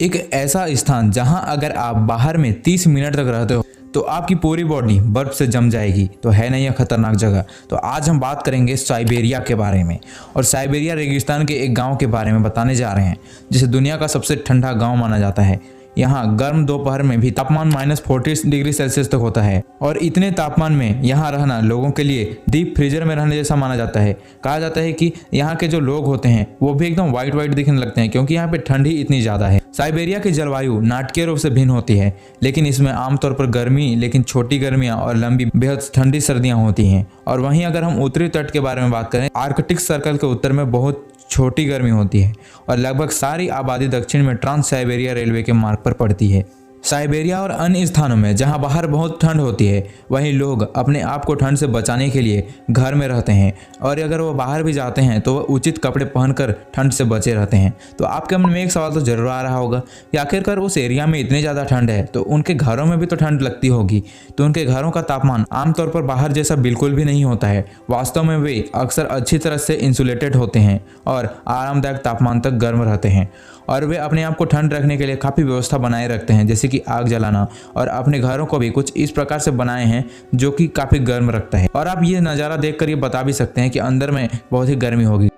एक ऐसा स्थान जहां अगर आप बाहर में 30 मिनट तक रहते हो तो आपकी पूरी बॉडी बर्फ से जम जाएगी। तो है नहीं यह खतरनाक जगह। तो आज हम बात करेंगे साइबेरिया के बारे में और साइबेरिया रेगिस्तान के एक गांव के बारे में बताने जा रहे हैं जिसे दुनिया का सबसे ठंडा गांव माना जाता है। यहाँ गर्म दोपहर में भी तापमान -40 डिग्री सेल्सियस तक होता है और इतने तापमान में यहाँ रहना लोगों के लिए डीप फ्रीजर में रहने जैसा माना जाता है। कहा जाता है कि यहाँ के जो लोग होते हैं वो भी एकदम व्हाइट दिखने लगते हैं क्योंकि यहाँ पे ठंडी इतनी ज़्यादा है। साइबेरिया की जलवायु नाटकीय रूप से भिन्न होती है, लेकिन इसमें आमतौर पर गर्मी लेकिन छोटी गर्मियाँ और लंबी बेहद ठंडी सर्दियाँ होती हैं। और वहीं अगर हम उत्तरी तट के बारे में बात करें, आर्कटिक सर्कल के उत्तर में बहुत छोटी गर्मी होती है और लगभग सारी आबादी दक्षिण में ट्रांस साइबेरिया रेलवे के मार्ग पर पड़ती है। साइबेरिया और अन्य स्थानों में जहां बाहर बहुत ठंड होती है वहीं लोग अपने आप को ठंड से बचाने के लिए घर में रहते हैं और अगर वो बाहर भी जाते हैं तो वह उचित कपड़े पहनकर ठंड से बचे रहते हैं। तो आपके मन में एक सवाल तो जरूर आ रहा होगा कि आखिरकार उस एरिया में इतनी ज़्यादा ठंड है तो उनके घरों में भी तो ठंड लगती होगी। तो उनके घरों का तापमान आमतौर पर बाहर जैसा बिल्कुल भी नहीं होता है। वास्तव में वे अक्सर अच्छी तरह से इंसुलेटेड होते हैं और आरामदायक तापमान तक गर्म रहते हैं और वे अपने आप को ठंड रखने के लिए काफ़ी व्यवस्था बनाए रखते हैं, जैसे कि आग जलाना, और अपने घरों को भी कुछ इस प्रकार से बनाए हैं जो कि काफ़ी गर्म रखता है। और आप ये नज़ारा देखकर ये बता भी सकते हैं कि अंदर में बहुत ही गर्मी होगी।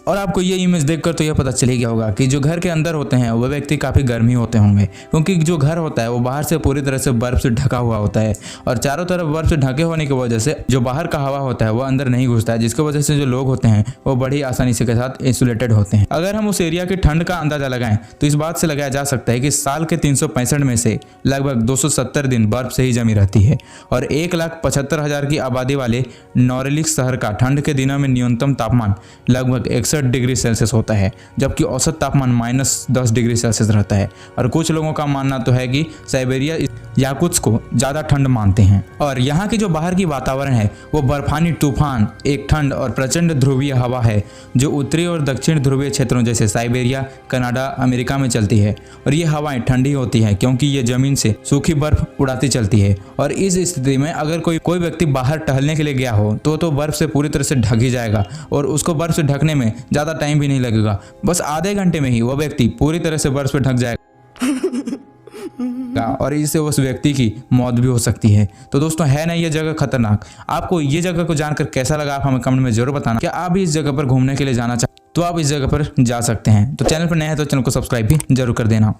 और आपको ये इमेज देखकर तो यह पता चल ही गया होगा कि जो घर के अंदर होते हैं वह व्यक्ति काफ़ी गर्मी होते होंगे, क्योंकि जो घर होता है वो बाहर से पूरी तरह से बर्फ से ढका हुआ होता है और चारों तरफ बर्फ से ढके होने की वजह से जो बाहर का हवा होता है वो अंदर नहीं घुसता है, जिसकी वजह से जो लोग होते हैं वो बड़ी आसानी से के साथ इंसुलेटेड होते हैं। अगर हम उस एरिया की ठंड का अंदाजा लगाएं तो इस बात से लगाया जा सकता है कि साल के 365 में से लगभग 270 दिन बर्फ से ही जमी रहती है और 1,75,000 की आबादी वाले नॉरेलिक शहर का ठंड के दिनों में न्यूनतम तापमान लगभग 61 डिग्री सेल्सियस होता है, जबकि औसत तापमान -10 डिग्री सेल्सियस रहता है। और कुछ लोगों का मानना तो है कि साइबेरिया याकुत्स्क को ज़्यादा ठंड मानते हैं। और यहाँ की जो बाहर की वातावरण है वो बर्फानी तूफान, एक ठंड और प्रचंड ध्रुवीय हवा है जो उत्तरी और दक्षिण ध्रुवीय क्षेत्रों जैसे साइबेरिया, कनाडा, अमेरिका में चलती है। और ये हवाएं ठंडी होती हैं क्योंकि ये जमीन से सूखी बर्फ उड़ाती चलती है। और इस स्थिति में अगर कोई व्यक्ति बाहर टहलने के लिए गया हो तो बर्फ से पूरी तरह से ढक ही जाएगा और उसको बर्फ से ढकने में ज़्यादा टाइम भी नहीं लगेगा। बस आधे घंटे में ही वो व्यक्ति पूरी तरह से बर्फ से ढक जाएगा और इससे उस व्यक्ति की मौत भी हो सकती है। तो दोस्तों, है ना ये जगह खतरनाक? आपको ये जगह को जानकर कैसा लगा आप हमें कमेंट में जरूर बताना। क्या आप भी इस जगह पर घूमने के लिए जाना चाहते तो आप इस जगह पर जा सकते हैं। तो चैनल पर नए हैं तो चैनल को सब्सक्राइब भी जरूर कर देना।